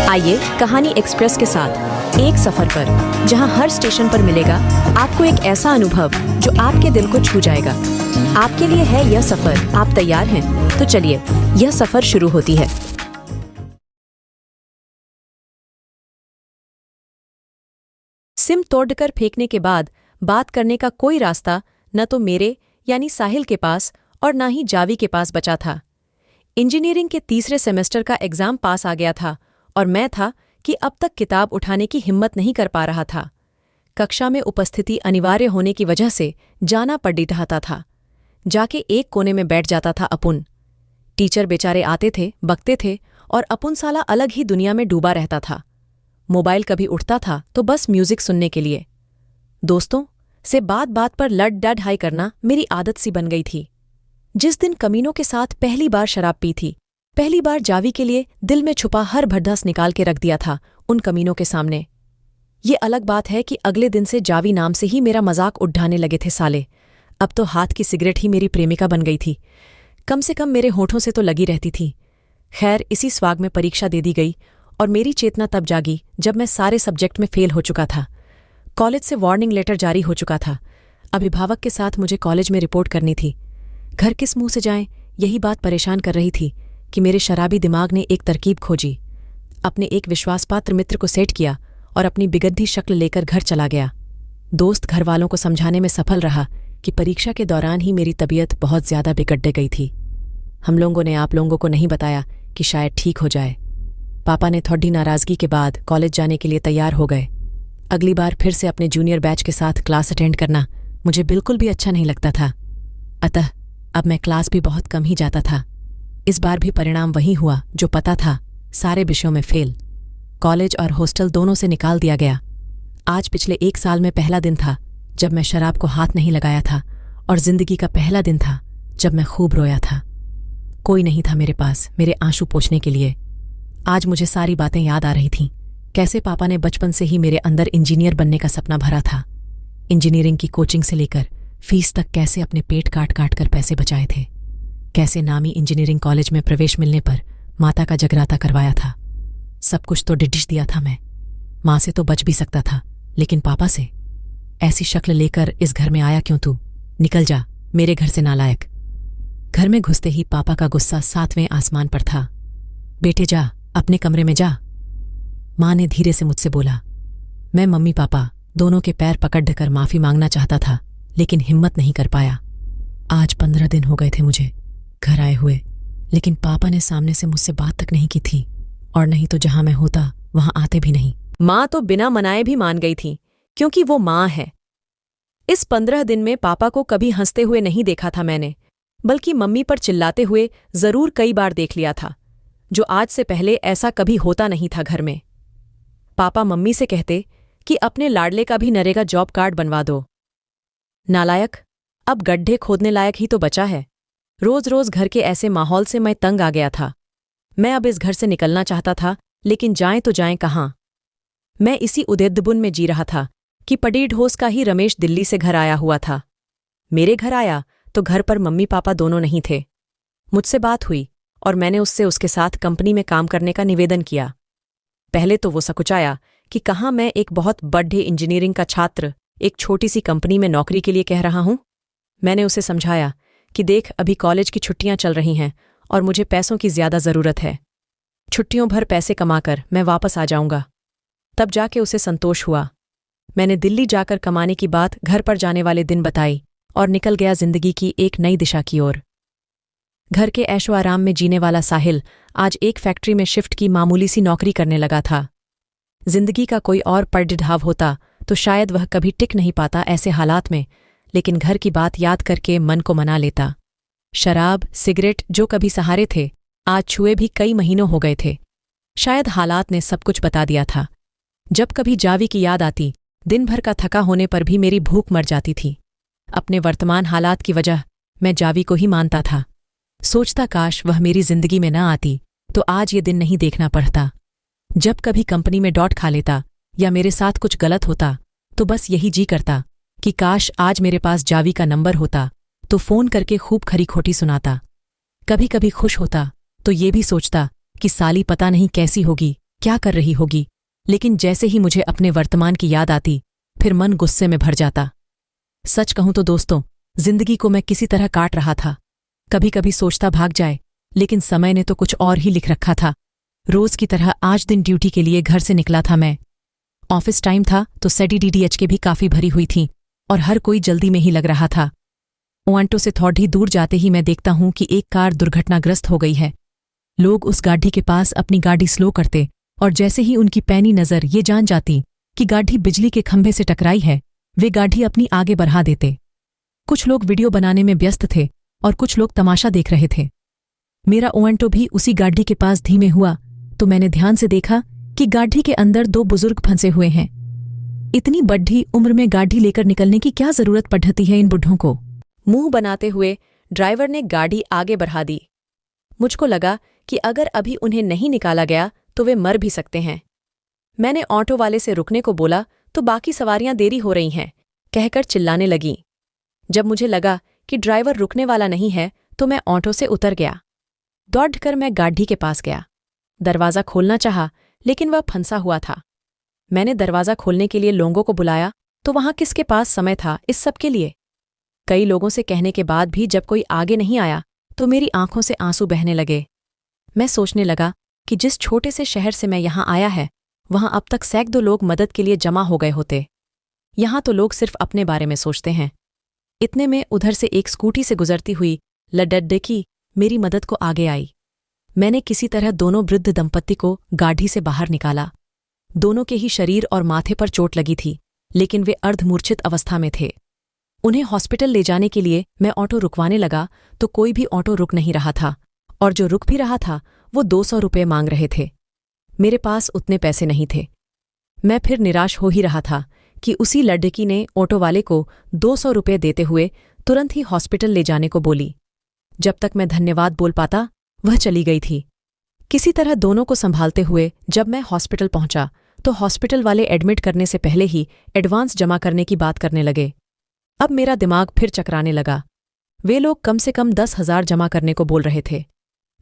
आइए कहानी एक्सप्रेस के साथ एक सफर पर, जहां हर स्टेशन पर मिलेगा आपको एक ऐसा अनुभव जो आपके दिल को छू जाएगा। आपके लिए है यह सफर। आप तैयार हैं? तो चलिए, यह सफर शुरू होती है। सिम तोड़कर फेंकने के बाद बात करने का कोई रास्ता न तो मेरे यानी साहिल के पास और न ही जावी के पास बचा था। इंजीनियरिंग के तीसरे सेमेस्टर का एग्जाम पास आ गया था और मैं था कि अब तक किताब उठाने की हिम्मत नहीं कर पा रहा था। कक्षा में उपस्थिति अनिवार्य होने की वजह से जाना पड़ रहा था। जाके एक कोने में बैठ जाता था अपुन। टीचर बेचारे आते थे, बकते थे और अपुन साला अलग ही दुनिया में डूबा रहता था। मोबाइल कभी उठता था तो बस म्यूजिक सुनने के लिए। दोस्तों से बात बात पर लड डड हाई करना मेरी आदत सी बन गई थी। जिस दिन कमीनों के साथ पहली बार शराब पी थी, पहली बार जावी के लिए दिल में छुपा हर भड़ास निकाल के रख दिया था उन कमीनों के सामने। ये अलग बात है कि अगले दिन से जावी नाम से ही मेरा मजाक उड़ाने लगे थे साले। अब तो हाथ की सिगरेट ही मेरी प्रेमिका बन गई थी। कम से कम मेरे होठों से तो लगी रहती थी। खैर, इसी स्वाग में परीक्षा दे दी गई और मेरी चेतना तब जागी जब मैं सारे सब्जेक्ट में फेल हो चुका था। कॉलेज से वार्निंग लेटर जारी हो चुका था। अभिभावक के साथ मुझे कॉलेज में रिपोर्ट करनी थी। घर किस मुंह से जाएं, यही बात परेशान कर रही थी कि मेरे शराबी दिमाग ने एक तरकीब खोजी। अपने एक विश्वासपात्र मित्र को सेट किया और अपनी बिगद्दी शक्ल लेकर घर चला गया। दोस्त घर वालों को समझाने में सफल रहा कि परीक्षा के दौरान ही मेरी तबीयत बहुत ज्यादा बिगड़ गई थी। हम लोगों ने आप लोगों को नहीं बताया कि शायद ठीक हो जाए। पापा ने थोड़ी नाराजगी के बाद कॉलेज जाने के लिए तैयार हो गए। अगली बार फिर से अपने जूनियर बैच के साथ क्लास अटेंड करना मुझे बिल्कुल भी अच्छा नहीं लगता था। अतः अब मैं क्लास भी बहुत कम ही जाता था। इस बार भी परिणाम वही हुआ जो पता था, सारे विषयों में फेल। कॉलेज और हॉस्टल दोनों से निकाल दिया गया। आज पिछले 1 साल में पहला दिन था जब मैं शराब को हाथ नहीं लगाया था और जिंदगी का पहला दिन था जब मैं खूब रोया था। कोई नहीं था मेरे पास मेरे आंसू पोंछने के लिए। आज मुझे सारी बातें याद आ रही थीं। कैसे पापा ने बचपन से ही मेरे अंदर इंजीनियर बनने का सपना भरा था। इंजीनियरिंग की कोचिंग से लेकर फीस तक कैसे अपने पेट काट काट कर पैसे बचाए थे। कैसे नामी इंजीनियरिंग कॉलेज में प्रवेश मिलने पर माता का जगराता करवाया था। सब कुछ तो डिडिश दिया था मैं। माँ से तो बच भी सकता था, लेकिन पापा से? ऐसी शक्ल लेकर इस घर में आया क्यों तू? निकल जा मेरे घर से नालायक। घर में घुसते ही पापा का गुस्सा 7वें आसमान पर था। बेटे जा, अपने कमरे में जा। माँ ने धीरे से मुझसे बोला। मैं मम्मी पापा दोनों के पैर पकड़ कर माफी मांगना चाहता था, लेकिन हिम्मत नहीं कर पाया। आज 15 दिन हो गए थे मुझे घर आए हुए, लेकिन पापा ने सामने से मुझसे बात तक नहीं की थी, और नहीं तो जहां मैं होता वहां आते भी नहीं। माँ तो बिना मनाए भी मान गई थी, क्योंकि वो माँ है। इस 15 दिन में पापा को कभी हंसते हुए नहीं देखा था मैंने, बल्कि मम्मी पर चिल्लाते हुए जरूर कई बार देख लिया था, जो आज से पहले ऐसा कभी होता नहीं था घर में। पापा मम्मी से कहते कि अपने लाडले का भी नरेगा जॉब कार्ड बनवा दो। नालायक, अब गड्ढे खोदने लायक ही तो बचा है। रोज रोज घर के ऐसे माहौल से मैं तंग आ गया था। मैं अब इस घर से निकलना चाहता था, लेकिन जाएं तो जाएं कहाँ। मैं इसी उदेद्दबुन में जी रहा था कि पड़ी ढोस का ही रमेश दिल्ली से घर आया हुआ था। मेरे घर आया तो घर पर मम्मी पापा दोनों नहीं थे। मुझसे बात हुई और मैंने उससे उसके साथ कंपनी में काम करने का निवेदन किया। पहले तो वो सकुचाया कि कहाँ मैं एक बहुत बड़े इंजीनियरिंग का छात्र एक छोटी सी कंपनी में नौकरी के लिए कह रहा हूं। मैंने उसे समझाया कि देख, अभी कॉलेज की छुट्टियां चल रही हैं और मुझे पैसों की ज्यादा जरूरत है। छुट्टियों भर पैसे कमाकर मैं वापस आ जाऊंगा। तब जाके उसे संतोष हुआ। मैंने दिल्ली जाकर कमाने की बात घर पर जाने वाले दिन बताई और निकल गया जिंदगी की एक नई दिशा की ओर। घर के ऐशो आराम में जीने वाला साहिल आज एक फैक्ट्री में शिफ्ट की मामूली सी नौकरी करने लगा था। जिंदगी का कोई और पड़ढाव होता तो शायद वह कभी टिक नहीं पाता ऐसे हालात में, लेकिन घर की बात याद करके मन को मना लेता। शराब सिगरेट जो कभी सहारे थे, आज छुए भी कई महीनों हो गए थे। शायद हालात ने सब कुछ बता दिया था। जब कभी जावी की याद आती, दिन भर का थका होने पर भी मेरी भूख मर जाती थी। अपने वर्तमान हालात की वजह मैं जावी को ही मानता था। सोचता काश वह मेरी जिंदगी में न आती तो आज ये दिन नहीं देखना पड़ता। जब कभी कंपनी में डॉट खा लेता या मेरे साथ कुछ गलत होता तो बस यही जी करता कि काश आज मेरे पास जावी का नंबर होता तो फोन करके खूब खरी खोटी सुनाता। कभी कभी खुश होता तो ये भी सोचता कि साली पता नहीं कैसी होगी क्या कर रही होगी, लेकिन जैसे ही मुझे अपने वर्तमान की याद आती फिर मन गुस्से में भर जाता। सच कहूं तो दोस्तों, जिंदगी को मैं किसी तरह काट रहा था। कभी कभी सोचता भाग जाए, लेकिन समय ने तो कुछ और ही लिख रखा था। रोज की तरह आज दिन ड्यूटी के लिए घर से निकला था मैं। ऑफिस टाइम था तो सेडी के भी काफी भरी हुई थी और हर कोई जल्दी में ही लग रहा था। ओआंटो से थोड़ी दूर जाते ही मैं देखता हूं कि एक कार दुर्घटनाग्रस्त हो गई है। लोग उस गाड़ी के पास अपनी गाड़ी स्लो करते और जैसे ही उनकी पैनी नजर ये जान जाती कि गाड़ी बिजली के खंभे से टकराई है, वे गाड़ी अपनी आगे बढ़ा देते। कुछ लोग वीडियो बनाने में व्यस्त थे और कुछ लोग तमाशा देख रहे थे। मेरा ओआंटो भी उसी गाड़ी के पास धीमे हुआ तो मैंने ध्यान से देखा कि गाड़ी के अंदर 2 बुजुर्ग फंसे हुए हैं। इतनी बड़ी उम्र में गाड़ी लेकर निकलने की क्या जरूरत पड़ती है इन बुढ़ों को। मुंह बनाते हुए ड्राइवर ने गाड़ी आगे बढ़ा दी। मुझको लगा कि अगर अभी उन्हें नहीं निकाला गया तो वे मर भी सकते हैं। मैंने ऑटो वाले से रुकने को बोला तो बाकी सवारियां देरी हो रही हैं कहकर चिल्लाने लगीं। जब मुझे लगा कि ड्राइवर रुकने वाला नहीं है तो मैं ऑटो से उतर गया। दौड़कर मैं गाड़ी के पास गया। दरवाज़ा खोलना चाहा, लेकिन वह फंसा हुआ था। मैंने दरवाज़ा खोलने के लिए लोगों को बुलाया तो वहां किसके पास समय था इस सब के लिए। कई लोगों से कहने के बाद भी जब कोई आगे नहीं आया तो मेरी आंखों से आंसू बहने लगे। मैं सोचने लगा कि जिस छोटे से शहर से मैं यहाँ आया है वहां अब तक सैकड़ों लोग मदद के लिए जमा हो गए होते। यहाँ तो लोग सिर्फ अपने बारे में सोचते हैं। इतने में उधर से एक स्कूटी से गुजरती हुई लडड्डकी मेरी मदद को आगे आई। मैंने किसी तरह दोनों वृद्ध दंपत्ति को गाड़ी से बाहर निकाला। दोनों के ही शरीर और माथे पर चोट लगी थी, लेकिन वे अर्धमूर्छित अवस्था में थे। उन्हें हॉस्पिटल ले जाने के लिए मैं ऑटो रुकवाने लगा तो कोई भी ऑटो रुक नहीं रहा था, और जो रुक भी रहा था वो 200 रुपये मांग रहे थे। मेरे पास उतने पैसे नहीं थे। मैं फिर निराश हो ही रहा था कि उसी लड़की ने ऑटो वाले को 200 रुपये देते हुए तुरंत ही हॉस्पिटल ले जाने को बोली। जब तक मैं धन्यवाद बोल पाता वह चली गई थी। किसी तरह दोनों को संभालते हुए जब मैं हॉस्पिटल पहुंचा तो हॉस्पिटल वाले एडमिट करने से पहले ही एडवांस जमा करने की बात करने लगे। अब मेरा दिमाग फिर चकराने लगा। वे लोग कम से कम 10,000 जमा करने को बोल रहे थे।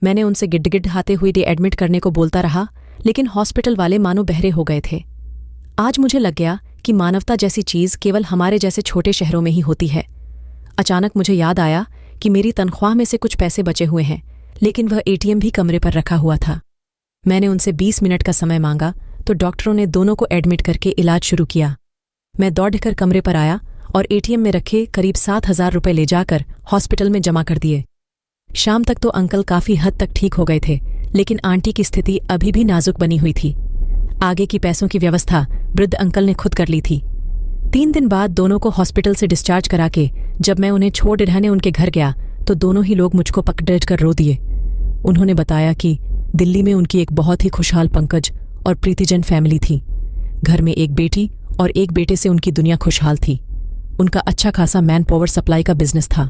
मैंने उनसे गिड़गिड़ाते हुए एडमिट करने को बोलता रहा, लेकिन हॉस्पिटल वाले मानो बहरे हो गए थे। आज मुझे लग गया कि मानवता जैसी चीज़ केवल हमारे जैसे छोटे शहरों में ही होती है। अचानक मुझे याद आया कि मेरी तनख्वाह में से कुछ पैसे बचे हुए हैं, लेकिन वह एटीएम भी कमरे पर रखा हुआ था। मैंने उनसे 20 मिनट का समय मांगा तो डॉक्टरों ने दोनों को एडमिट करके इलाज शुरू किया। मैं दौड़कर कमरे पर आया और एटीएम में रखे करीब 7,000 रुपये ले जाकर हॉस्पिटल में जमा कर दिए। शाम तक तो अंकल काफ़ी हद तक ठीक हो गए थे, लेकिन आंटी की स्थिति अभी भी नाजुक बनी हुई थी। आगे की पैसों की व्यवस्था वृद्ध अंकल ने खुद कर ली थी। 3 दिन बाद दोनों को हॉस्पिटल से डिस्चार्ज करा के जब मैं उन्हें छोड़ रहने उनके घर गया तो दोनों ही लोग मुझको पकड़ कर रो दिए। उन्होंने बताया कि दिल्ली में उनकी एक बहुत ही खुशहाल पंकज और प्रीतिजन फैमिली थी। घर में एक बेटी और एक बेटे से उनकी दुनिया खुशहाल थी। उनका अच्छा खासा मैन पावर सप्लाई का बिजनेस था।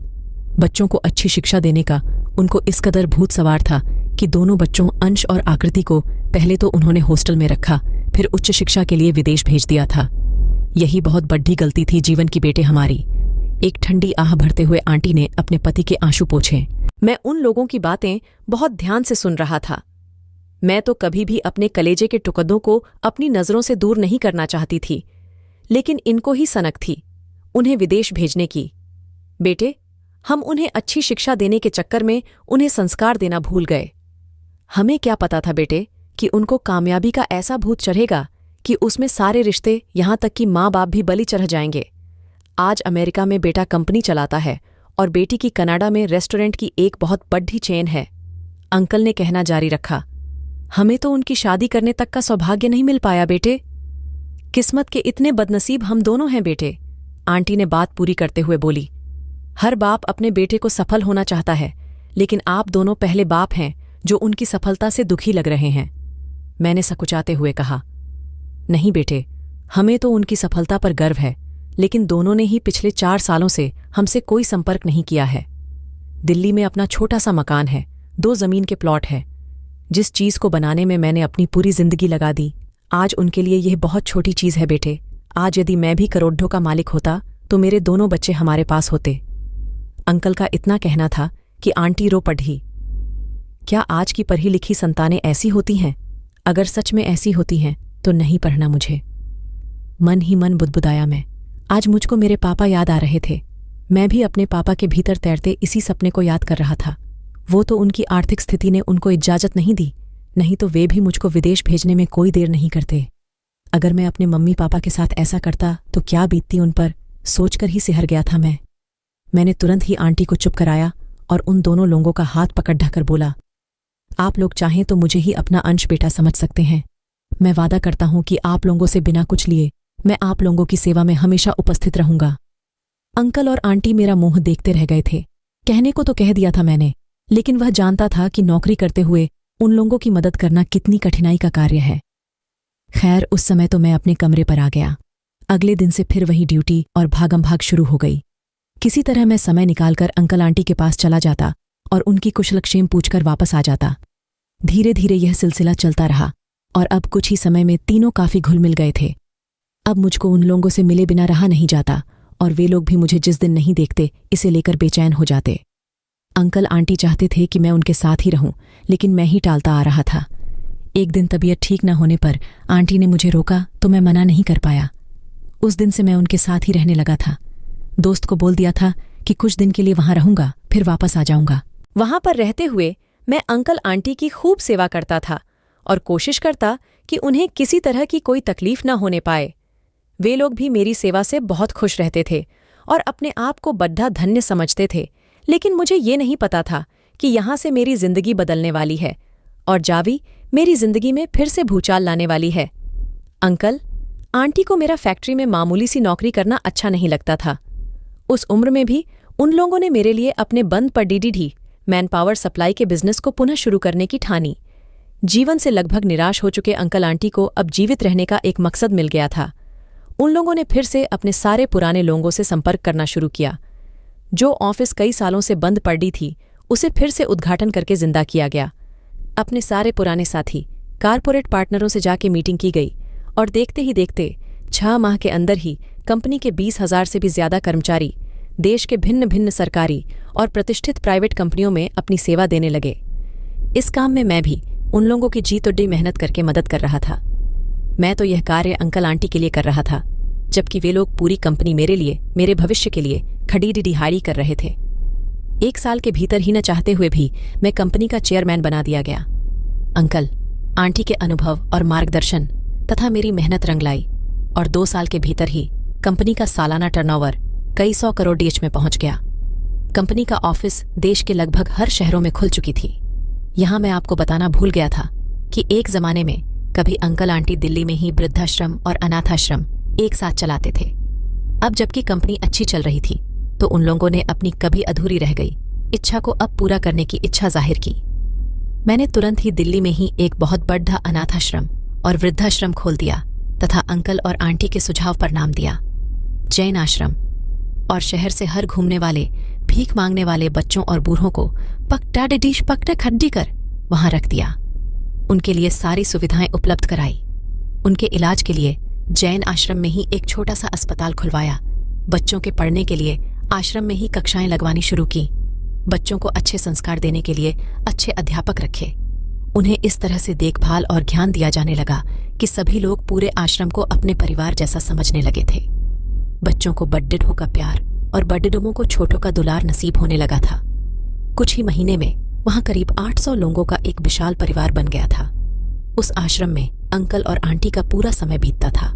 बच्चों को अच्छी शिक्षा देने का उनको इस कदर भूत सवार था कि दोनों बच्चों अंश और आकृति को पहले तो उन्होंने हॉस्टल में रखा, फिर उच्च शिक्षा के लिए विदेश भेज दिया था। यही बहुत बड़ी गलती थी जीवन की बेटे हमारी। एक ठंडी आह भरते हुए आंटी ने अपने पति के आंसू पोंछे। मैं उन लोगों की बातें बहुत ध्यान से सुन रहा था। मैं तो कभी भी अपने कलेजे के टुकड़ों को अपनी नज़रों से दूर नहीं करना चाहती थी, लेकिन इनको ही सनक थी उन्हें विदेश भेजने की। बेटे, हम उन्हें अच्छी शिक्षा देने के चक्कर में उन्हें संस्कार देना भूल गए। हमें क्या पता था बेटे कि उनको कामयाबी का ऐसा भूत चढ़ेगा कि उसमें सारे रिश्ते, यहाँ तक कि माँ बाप भी बलि चढ़ जाएंगे। आज अमेरिका में बेटा कंपनी चलाता है और बेटी की कनाडा में रेस्टोरेंट की एक बहुत बड़ी चेन है। अंकल ने कहना जारी रखा, हमें तो उनकी शादी करने तक का सौभाग्य नहीं मिल पाया बेटे। किस्मत के इतने बदनसीब हम दोनों हैं बेटे, आंटी ने बात पूरी करते हुए बोली। हर बाप अपने बेटे को सफल होना चाहता है, लेकिन आप दोनों पहले बाप हैं जो उनकी सफलता से दुखी लग रहे हैं। मैंने सकुचाते हुए कहा, नहीं बेटे, हमें तो उनकी सफलता पर गर्व है, लेकिन दोनों ने ही पिछले 4 सालों से हमसे कोई संपर्क नहीं किया है। दिल्ली में अपना छोटा सा मकान है, 2 ज़मीन के प्लॉट है। जिस चीज़ को बनाने में मैंने अपनी पूरी जिंदगी लगा दी, आज उनके लिए यह बहुत छोटी चीज़ है बेटे। आज यदि मैं भी करोड़ों का मालिक होता तो मेरे दोनों बच्चे हमारे पास होते। अंकल का इतना कहना था कि आंटी रो पड़ी। क्या आज की पढ़ी लिखी संतानें ऐसी होती हैं? अगर सच में ऐसी होती हैं तो नहीं पढ़ना मुझे। मन ही मन बुदबुदाया मैं। आज मुझको मेरे पापा याद आ रहे थे। मैं भी अपने पापा के भीतर तैरते इसी सपने को याद कर रहा था। वो तो उनकी आर्थिक स्थिति ने उनको इजाज़त नहीं दी, नहीं तो वे भी मुझको विदेश भेजने में कोई देर नहीं करते। अगर मैं अपने मम्मी पापा के साथ ऐसा करता तो क्या बीतती उन पर, सोचकर ही सिहर गया था मैं। मैंने तुरंत ही आंटी को चुप कराया और उन दोनों लोगों का हाथ पकड़ ढकर बोला, आप लोग चाहें तो मुझे ही अपना अंश बेटा समझ सकते हैं। मैं वादा करता हूं कि आप लोगों से बिना कुछ लिए मैं आप लोगों की सेवा में हमेशा उपस्थित रहूंगा। अंकल और आंटी मेरा मुंह देखते रह गए थे। कहने को तो कह दिया था मैंने, लेकिन वह जानता था कि नौकरी करते हुए उन लोगों की मदद करना कितनी कठिनाई का कार्य है। खैर, उस समय तो मैं अपने कमरे पर आ गया। अगले दिन से फिर वही ड्यूटी और भागम भाग शुरू हो गई। किसी तरह मैं समय निकालकर अंकल आंटी के पास चला जाता और उनकी कुशलक्षेम पूछकर वापस आ जाता। धीरे धीरे यह सिलसिला चलता रहा और अब कुछ ही समय में तीनों काफी घुल मिल गए थे। अब मुझको उन लोगों से मिले बिना रहा नहीं जाता और वे लोग भी मुझे जिस दिन नहीं देखते इसे लेकर बेचैन हो जाते। अंकल आंटी चाहते थे कि मैं उनके साथ ही रहूं, लेकिन मैं ही टालता आ रहा था। एक दिन तबीयत ठीक न होने पर आंटी ने मुझे रोका तो मैं मना नहीं कर पाया। उस दिन से मैं उनके साथ ही रहने लगा था। दोस्त को बोल दिया था कि कुछ दिन के लिए वहां रहूंगा, फिर वापस आ जाऊंगा। वहां पर रहते हुए मैं अंकल आंटी की खूब सेवा करता था और कोशिश करता कि उन्हें किसी तरह की कोई तकलीफ न होने पाए। वे लोग भी मेरी सेवा से बहुत खुश रहते थे और अपने आप को बड्ढा धन्य समझते थे, लेकिन मुझे ये नहीं पता था कि यहाँ से मेरी जिंदगी बदलने वाली है और जावी मेरी जिंदगी में फिर से भूचाल लाने वाली है। अंकल आंटी को मेरा फैक्ट्री में मामूली सी नौकरी करना अच्छा नहीं लगता था। उस उम्र में भी उन लोगों ने मेरे लिए अपने बंद पर डीडीडी मैन पावर सप्लाई के बिजनेस को पुनः शुरू करने की ठानी। जीवन से लगभग निराश हो चुके अंकल आंटी को अब जीवित रहने का एक मकसद मिल गया था। उन लोगों ने फिर से अपने सारे पुराने लोगों से संपर्क करना शुरू किया। जो ऑफिस कई सालों से बंद पड़ी थी उसे फिर से उद्घाटन करके जिंदा किया गया। अपने सारे पुराने साथी कारपोरेट पार्टनरों से जाके मीटिंग की गई और देखते ही देखते 6 माह के अंदर ही कंपनी के 20,000 से भी ज्यादा कर्मचारी देश के भिन्न भिन्न सरकारी और प्रतिष्ठित प्राइवेट कंपनियों में अपनी सेवा देने लगे। इस काम में मैं भी उन लोगों की जी तोड़ी मेहनत करके मदद कर रहा था। मैं तो यह कार्य अंकल आंटी के लिए कर रहा था, जबकि वे लोग पूरी कंपनी मेरे लिए, मेरे भविष्य के लिए खड़ी दिहाड़ी कर रहे थे। 1 साल के भीतर ही न चाहते हुए भी मैं कंपनी का चेयरमैन बना दिया गया। अंकल आंटी के अनुभव और मार्गदर्शन तथा मेरी मेहनत रंग लाई और 2 साल के भीतर ही कंपनी का सालाना टर्नओवर कई 100 करोड़ डीएच में पहुंच गया। कंपनी का ऑफिस देश के लगभग हर शहरों में खुल चुकी थी। यहां मैं आपको बताना भूल गया था कि एक जमाने में कभी अंकल आंटी दिल्ली में ही वृद्धाश्रम और अनाथाश्रम एक साथ चलाते थे। अब जबकि कंपनी अच्छी चल रही थी तो उन लोगों ने अपनी कभी अधूरी रह गई इच्छा को अब पूरा करने की इच्छा जाहिर की। मैंने तुरंत ही दिल्ली में ही एक बहुत बड़ा अनाथाश्रम और वृद्धाश्रम खोल दिया तथा अंकल और आंटी के सुझाव पर नाम दिया जैन आश्रम, और शहर से हर घूमने वाले भीख मांगने वाले बच्चों और बूढ़ों को पकटा डिश पकटा खड्डी कर वहां रख दिया। उनके लिए सारी सुविधाएं उपलब्ध कराई। उनके इलाज के लिए जैन आश्रम में ही एक छोटा सा अस्पताल खुलवाया। बच्चों के पढ़ने के लिए आश्रम में ही कक्षाएं लगवानी शुरू की। बच्चों को अच्छे संस्कार देने के लिए अच्छे अध्यापक रखे। उन्हें इस तरह से देखभाल और ज्ञान दिया जाने लगा कि सभी लोग पूरे आश्रम को अपने परिवार जैसा समझने लगे थे। बच्चों को बड्डेडों का प्यार और बड्डेडों को छोटों का दुलार नसीब होने लगा था। कुछ ही महीने में वहां करीब 800 लोगों का एक विशाल परिवार बन गया था। उस आश्रम में अंकल और आंटी का पूरा समय बीतता था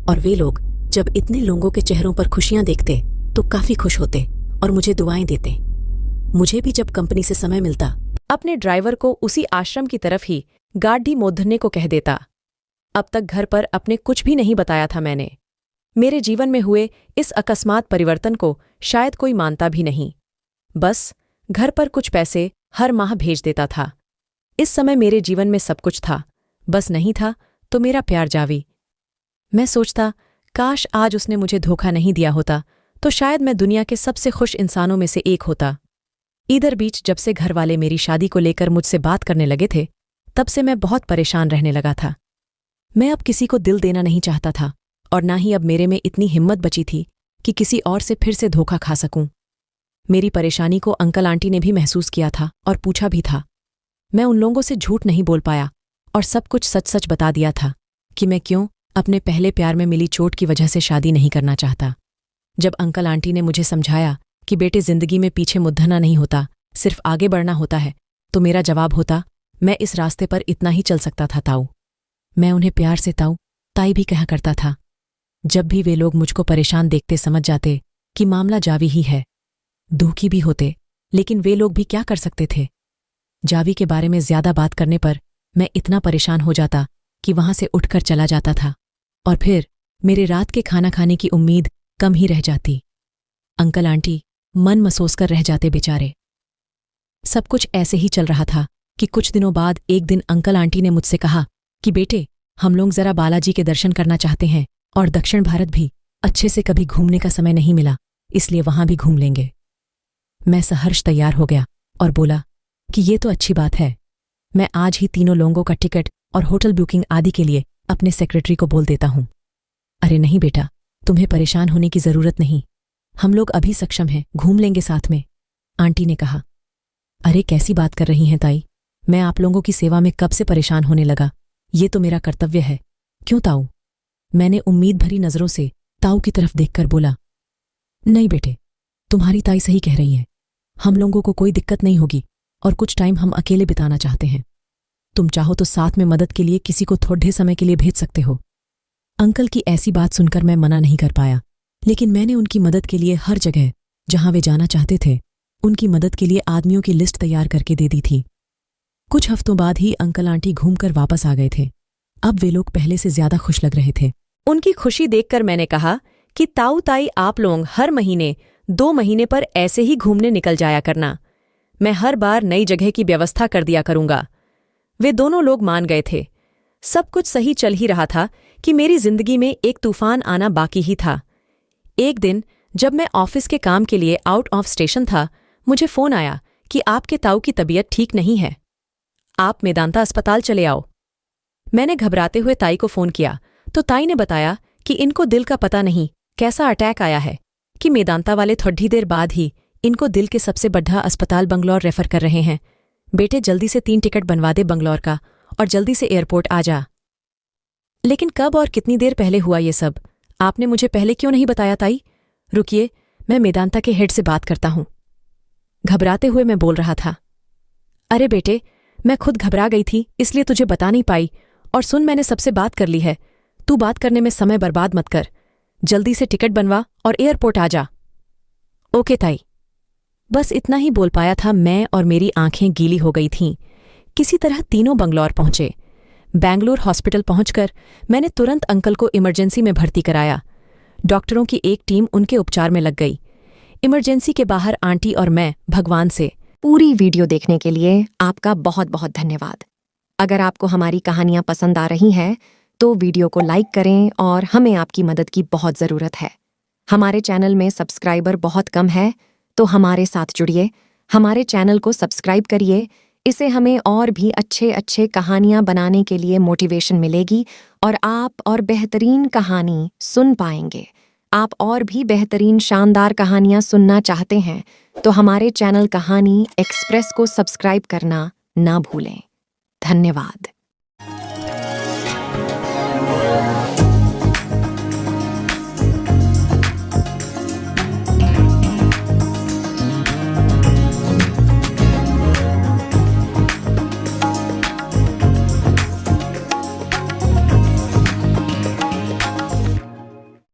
और वे लोग जब इतने लोगों के चेहरों पर खुशियां देखते तो काफी खुश होते और मुझे दुआएं देते। मुझे भी जब कंपनी से समय मिलता अपने ड्राइवर को उसी आश्रम की तरफ ही गाड़ी मोड़ने को कह देता। अब तक घर पर अपने कुछ भी नहीं बताया था मैंने। मेरे जीवन में हुए इस अकस्मात परिवर्तन को शायद कोई मानता भी नहीं। बस घर पर कुछ पैसे हर माह भेज देता था। इस समय मेरे जीवन में सब कुछ था, बस नहीं था तो मेरा प्यार जावी। मैं सोचता काश आज उसने मुझे धोखा नहीं दिया होता तो शायद मैं दुनिया के सबसे खुश इंसानों में से एक होता। इधर बीच जब से घर वाले मेरी शादी को लेकर मुझसे बात करने लगे थे तब से मैं बहुत परेशान रहने लगा था। मैं अब किसी को दिल देना नहीं चाहता था और ना ही अब मेरे में इतनी हिम्मत बची थी कि किसी और से फिर से धोखा खा सकूं। मेरी परेशानी को अंकल आंटी ने भी महसूस किया था और पूछा भी था। मैं उन लोगों से झूठ नहीं बोल पाया और सब कुछ सच सच बता दिया था कि मैं क्यों अपने पहले प्यार में मिली चोट की वजह से शादी नहीं करना चाहता। जब अंकल आंटी ने मुझे समझाया कि बेटे जिंदगी में पीछे मुद्दना नहीं होता, सिर्फ आगे बढ़ना होता है, तो मेरा जवाब होता, मैं इस रास्ते पर इतना ही चल सकता था ताऊ। मैं उन्हें प्यार से ताऊ ताई भी कहा करता था। जब भी वे लोग मुझको परेशान देखते समझ जाते कि मामला जावी ही है। दुखी भी होते, लेकिन वे लोग भी क्या कर सकते थे। जावी के बारे में ज्यादा बात करने पर मैं इतना परेशान हो जाता कि वहां से उठकर चला जाता था और फिर मेरे रात के खाना खाने की उम्मीद कम ही रह जाती। अंकल आंटी मन मसोस कर रह जाते बेचारे। सब कुछ ऐसे ही चल रहा था कि कुछ दिनों बाद एक दिन अंकल आंटी ने मुझसे कहा कि बेटे, हम लोग जरा बालाजी के दर्शन करना चाहते हैं और दक्षिण भारत भी अच्छे से कभी घूमने का समय नहीं मिला, इसलिए वहां भी घूम लेंगे। मैं सहर्ष तैयार हो गया और बोला कि ये तो अच्छी बात है। मैं आज ही तीनों लोगों का टिकट और होटल बुकिंग आदि के लिए अपने सेक्रेटरी को बोल देता हूं। अरे नहीं बेटा, तुम्हें परेशान होने की जरूरत नहीं, हम लोग अभी सक्षम हैं, घूम लेंगे साथ में, आंटी ने कहा। अरे कैसी बात कर रही हैं ताई, मैं आप लोगों की सेवा में कब से परेशान होने लगा, ये तो मेरा कर्तव्य है। क्यों ताऊ? मैंने उम्मीद भरी नजरों से ताऊ की तरफ देखकर बोला। नहीं बेटे, तुम्हारी ताई सही कह रही है, हम लोगों को कोई दिक्कत नहीं होगी और कुछ टाइम हम अकेले बिताना चाहते हैं। तुम चाहो तो साथ में मदद के लिए किसी को थोड़े समय के लिए भेज सकते हो। अंकल की ऐसी बात सुनकर मैं मना नहीं कर पाया, लेकिन मैंने उनकी मदद के लिए हर जगह जहां वे जाना चाहते थे उनकी मदद के लिए आदमियों की लिस्ट तैयार करके दे दी थी। कुछ हफ्तों बाद ही अंकल आंटी घूमकर वापस आ गए थे। अब वे लोग पहले से ज्यादा खुश लग रहे थे। उनकी खुशी देखकर मैंने कहा कि ताऊ ताई आप लोग हर महीने 2 महीने पर ऐसे ही घूमने निकल जाया करना, मैं हर बार नई जगह की व्यवस्था कर दिया करूंगा। वे दोनों लोग मान गए थे। सब कुछ सही चल ही रहा था कि मेरी जिंदगी में एक तूफान आना बाकी ही था। एक दिन जब मैं ऑफिस के काम के लिए आउट ऑफ स्टेशन था, मुझे फोन आया कि आपके ताऊ की तबीयत ठीक नहीं है, आप मेदांता अस्पताल चले आओ। मैंने घबराते हुए ताई को फोन किया तो ताई ने बताया कि इनको दिल का पता नहीं कैसा अटैक आया है, कि मेदांता वाले थोड़ी देर बाद ही इनको दिल के सबसे बड़ा अस्पताल बंगलौर रेफर कर रहे हैं। बेटे जल्दी से 3 टिकट बनवा दे बंगलौर का और जल्दी से एयरपोर्ट आ जा। लेकिन कब और कितनी देर पहले हुआ ये सब? आपने मुझे पहले क्यों नहीं बताया ताई? रुकिए, मैं मेदांता के हेड से बात करता हूं। घबराते हुए मैं बोल रहा था। अरे बेटे, मैं खुद घबरा गई थी इसलिए तुझे बता नहीं पाई। और सुन, मैंने सबसे बात कर ली है, तू बात करने में समय बर्बाद मत कर, जल्दी से टिकट बनवा और एयरपोर्ट आ जा। ओके ताई। बस इतना ही बोल पाया था मैं और मेरी आंखें गीली हो गई थीं। किसी तरह तीनों बंगलौर पहुंचे। बैंगलोर हॉस्पिटल पहुंचकर मैंने तुरंत अंकल को इमरजेंसी में भर्ती कराया। डॉक्टरों की एक टीम उनके उपचार में लग गई। इमरजेंसी के बाहर आंटी और मैं भगवान से। पूरी वीडियो देखने के लिए आपका बहुत बहुत धन्यवाद। अगर आपको हमारी कहानियां पसंद आ रही हैं तो वीडियो को लाइक करें और हमें आपकी मदद की बहुत ज़रूरत है। हमारे चैनल में सब्सक्राइबर बहुत कम है, तो हमारे साथ जुड़िए, हमारे चैनल को सब्सक्राइब करिए। इससे हमें और भी अच्छे अच्छे कहानियां बनाने के लिए मोटिवेशन मिलेगी और आप और बेहतरीन कहानी सुन पाएंगे। आप और भी बेहतरीन शानदार कहानियां सुनना चाहते हैं तो हमारे चैनल कहानी एक्सप्रेस को सब्सक्राइब करना ना भूलें। धन्यवाद।